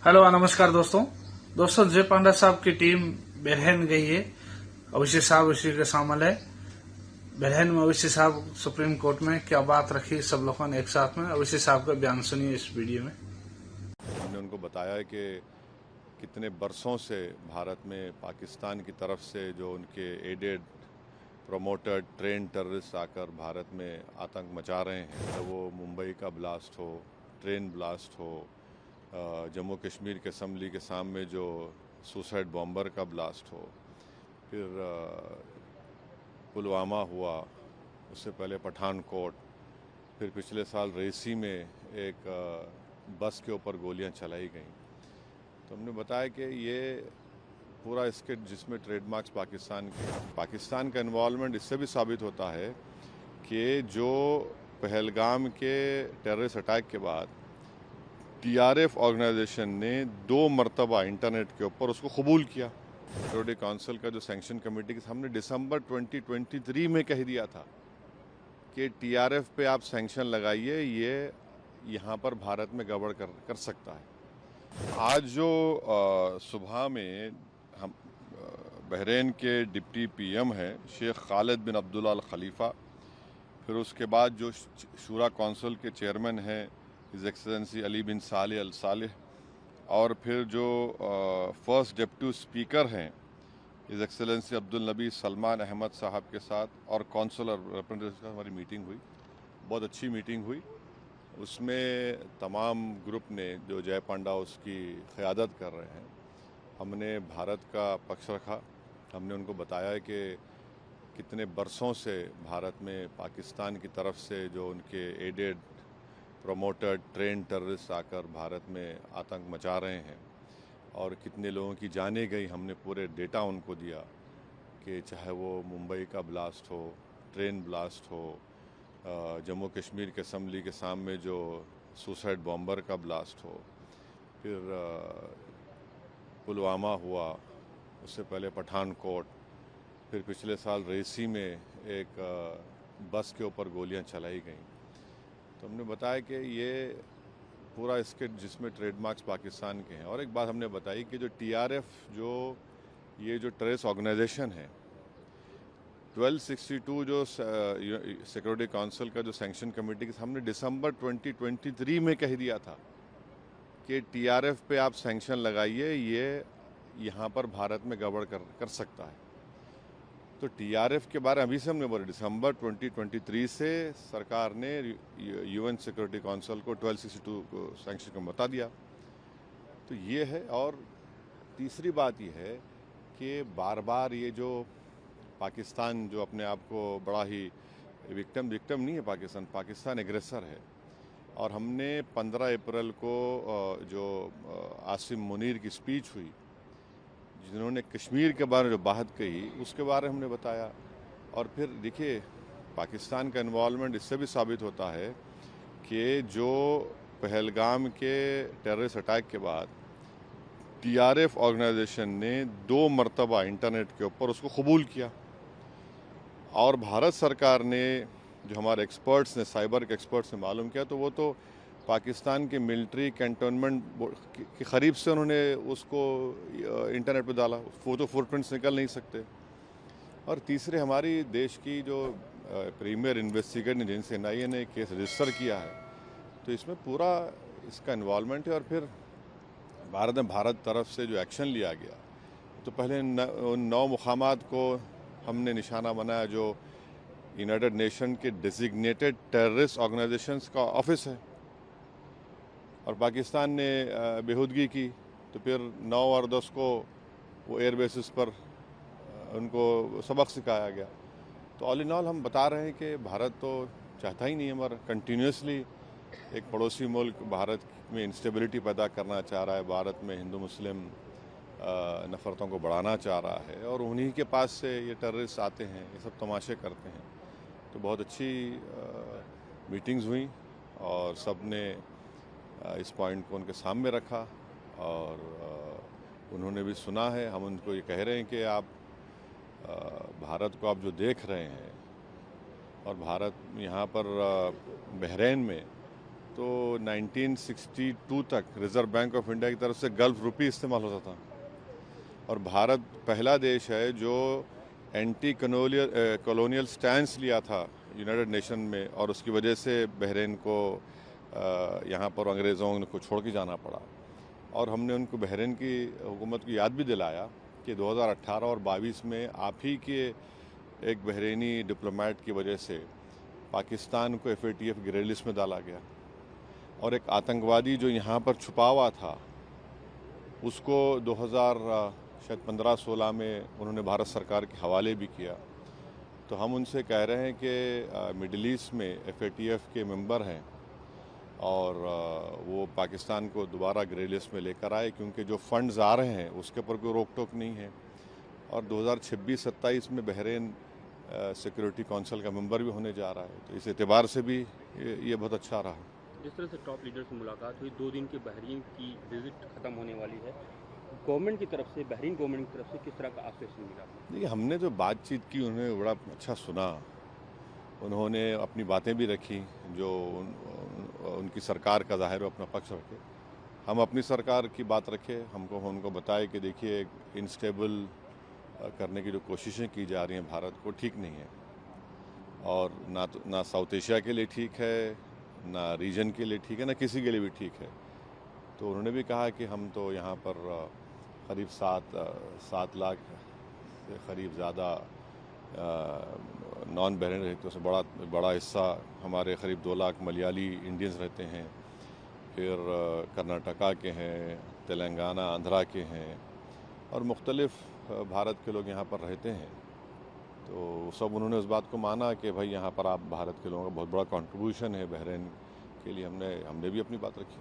Hello नमस्कार दोस्तों जय पांडा साहब की टीम बहरैन गई है। अभिषेक साहब इसी के शामिल है। बहरैन में अभिषेक साहब सुप्रीम कोर्ट में क्या बात रखी सब लोगों ने एक साथ में। अभिषेक साहब का बयान सुनिए इस वीडियो में। हमने उनको बताया कि कितने बरसों से भारत में पाकिस्तान की तरफ से जो उनके एडेड प्रोमोटेड ट्रेन टेररिस्ट आकर भारत में आतंक मचा रहे हैं, तो वो मुंबई का ब्लास्ट हो, ट्रेन ब्लास्ट हो, जम्मू कश्मीर के असम्बली के सामने जो सुसाइड बॉम्बर का ब्लास्ट हो, फिर पुलवामा हुआ, उससे पहले पठानकोट, फिर पिछले साल रेसी में एक बस के ऊपर गोलियां चलाई गईं। तो हमने बताया कि ये पूरा स्किट जिसमें ट्रेडमार्क्स पाकिस्तान का इन्वॉल्वमेंट इससे भी साबित होता है कि जो पहलगाम के टेररिस्ट अटैक के बाद टीआरएफ ऑर्गेनाइजेशन ने 2 मरतबा इंटरनेट के ऊपर उसको कबूल किया। सिक्योरिटी काउंसिल का जो सैंक्शन कमेटी के सामने दिसंबर 2023 में कह दिया था कि टीआरएफ पे आप सैंक्शन लगाइए, ये यहाँ पर भारत में गड़बड़ कर सकता है। आज जो सुबह में हम बहरीन के डिप्टी पीएम हैं शेख खालिद बिन अब्दुल्ला अल खलीफा, फिर उसके बाद जो शूरा काउंसिल के चेयरमैन हैं हिज एक्सेलेंसी अली बिन सालेह अल सालेह, और फिर जो फर्स्ट डिप्टी स्पीकर हैं हिज एक्सेलेंसी अब्दुल नबी सलमान अहमद साहब के साथ और काउंसिलर रिप्रेजेंटेटिव के साथ हमारी मीटिंग हुई। बहुत अच्छी मीटिंग हुई। उसमें तमाम ग्रुप ने जो जय पांडा उसकी क़यादत कर रहे हैं, हमने भारत का पक्ष रखा। हमने उनको बताया कि कितने बरसों से भारत में पाकिस्तान की तरफ से जो उनके एडेड प्रोमोटेड ट्रेन टेररिस्ट आकर भारत में आतंक मचा रहे हैं और कितने लोगों की जानें गई। हमने पूरे डेटा उनको दिया कि चाहे वो मुंबई का ब्लास्ट हो, ट्रेन ब्लास्ट हो, जम्मू कश्मीर के असम्बली के सामने जो सुसाइड बॉम्बर का ब्लास्ट हो, फिर पुलवामा हुआ, उससे पहले पठानकोट, फिर पिछले साल रेसी में एक बस के ऊपर गोलियां चलाई गईं। तो हमने बताया कि ये पूरा स्किट जिसमें ट्रेडमार्क्स पाकिस्तान के हैं। और एक बात हमने बताई कि जो टीआरएफ ये जो टेररिस्ट ऑर्गेनाइजेशन है, 1262 जो सिक्योरिटी काउंसिल का जो सैंक्शन कमेटी के सामने दिसंबर 2023 में कह दिया था कि टीआरएफ पे आप सैंक्शन लगाइए, ये यहाँ पर भारत में गड़बड़ कर सकता है। तो टीआरएफ के बारे में अभी से हमने बोले, दिसंबर 2023 से सरकार ने यूएन सिक्योरिटी काउंसिल को 1262 को सैंक्शन को बता दिया। तो ये है। और तीसरी बात ये है कि बार बार ये जो पाकिस्तान जो अपने आप को बड़ा ही विक्टिम नहीं है, पाकिस्तान एग्रेसर है। और हमने 15 अप्रैल को जो आसिम मुनीर की स्पीच हुई, जिन्होंने कश्मीर के बारे में जो बात कही, उसके बारे में हमने बताया। और फिर देखिए, पाकिस्तान का इन्वॉल्वमेंट इससे भी साबित होता है कि जो पहलगाम के टेररिस्ट अटैक के बाद टीआरएफ ऑर्गेनाइजेशन ने 2 मरतबा इंटरनेट के ऊपर उसको कबूल किया। और भारत सरकार ने, जो हमारे एक्सपर्ट्स ने, साइबर के एक्सपर्ट्स ने मालूम किया, तो वो तो पाकिस्तान के मिलिट्री कैंटोनमेंट के करीब से उन्होंने उसको इंटरनेट पे डाला। वो तो फुटप्रिंट्स निकल नहीं सकते। और तीसरे, हमारी देश की जो प्रीमियर इन्वेस्टिगेटिंग एजेंसी एनआईए ने केस रजिस्टर किया है, तो इसमें पूरा इसका इन्वॉल्वमेंट है। और फिर भारत तरफ से जो एक्शन लिया गया, तो पहले उन 9 मुकामात को हमने निशाना बनाया जो यूनाइटेड नेशन के डेजिग्नेटेड टेररिस्ट ऑर्गेनाइजेशंस का ऑफिस है, और पाकिस्तान ने बेहूदगी की। तो फिर 9 और 10 को वो एयर बेसिस पर उनको सबक सिखाया गया। तो ऑल इन ऑल हम बता रहे हैं कि भारत तो चाहता ही नहीं है, हमारा कंटिन्यूसली एक पड़ोसी मुल्क भारत में इंस्टेबिलिटी पैदा करना चाह रहा है, भारत में हिंदू मुस्लिम नफ़रतों को बढ़ाना चाह रहा है, और उन्हीं के पास से ये टेररिस्ट आते हैं, ये सब तमाशे करते हैं। तो बहुत अच्छी मीटिंग्स हुई और सब ने इस पॉइंट को उनके सामने रखा, और उन्होंने भी सुना है। हम उनको ये कह रहे हैं कि आप भारत को आप जो देख रहे हैं, और भारत यहाँ पर बहरैन में तो 1962 तक रिजर्व बैंक ऑफ इंडिया की तरफ से गल्फ रुपी इस्तेमाल होता था और भारत पहला देश है जो एंटी कॉलोनियल स्टैंस लिया था यूनाइटेड नेशन में और उसकी वजह से बहरीन को यहाँ पर अंग्रेज़ों को छोड़ के जाना पड़ा और हमने उनको बहरीन की हुकूमत को याद भी दिलाया कि 2018 और 22 में आप ही के एक बहरीनी डिप्लोमेट की वजह से पाकिस्तान को FATF ग्रे लिस्ट में डाला गया और एक आतंकवादी जो यहाँ पर छुपा हुआ था उसको 2015-16 में उन्होंने भारत सरकार के हवाले भी किया। तो हम उनसे कह रहे हैं कि मिडिल ईस्ट में FATF के मेंबर हैं और वो पाकिस्तान को दोबारा ग्रे लिस्ट में लेकर आए क्योंकि जो फंड्स आ रहे हैं उसके ऊपर कोई रोक टोक नहीं है और 2026-27 में बहरीन सिक्योरिटी काउंसिल का मेंबर भी होने जा रहा है। तो इस एतबार से भी ये बहुत अच्छा रहा। जिस तरह से टॉप लीडर से मुलाकात हुई, 2 दिन की बहरीन की विजिट खत्म होने वाली है, गवर्नमेंट की तरफ से, बहरीन गवर्नमेंट की तरफ से किस तरह का आश्वासन मिला? देखिए, हमने जो बातचीत की उन्होंने बड़ा अच्छा सुना, उन्होंने अपनी बातें भी रखी जो उनकी सरकार का ज़ाहिर है अपना पक्ष रखे, हम अपनी सरकार की बात रखे, हमको उनको बताए कि देखिए इंस्टेबल करने की जो कोशिशें की जा रही हैं भारत को ठीक नहीं है और ना साउथ एशिया के लिए ठीक है, ना रीजन के लिए ठीक है, ना किसी के लिए भी ठीक है। तो उन्होंने भी कहा कि हम तो यहाँ पर करीब 7 लाख से करीब ज़्यादा नॉन बहरीन रहते हैं, उसमें बड़ा हिस्सा हमारे करीब 2 लाख मलयाली इंडियंस रहते हैं, फिर कर्नाटका के हैं, तेलंगाना आंध्रा के हैं और मुख्तलिफ भारत के लोग यहाँ पर रहते हैं। तो सब उन्होंने उस बात को माना कि भाई यहाँ पर आप भारत के लोगों का बहुत बड़ा कंट्रीब्यूशन है बहरीन के लिए, हमने भी अपनी बात रखी।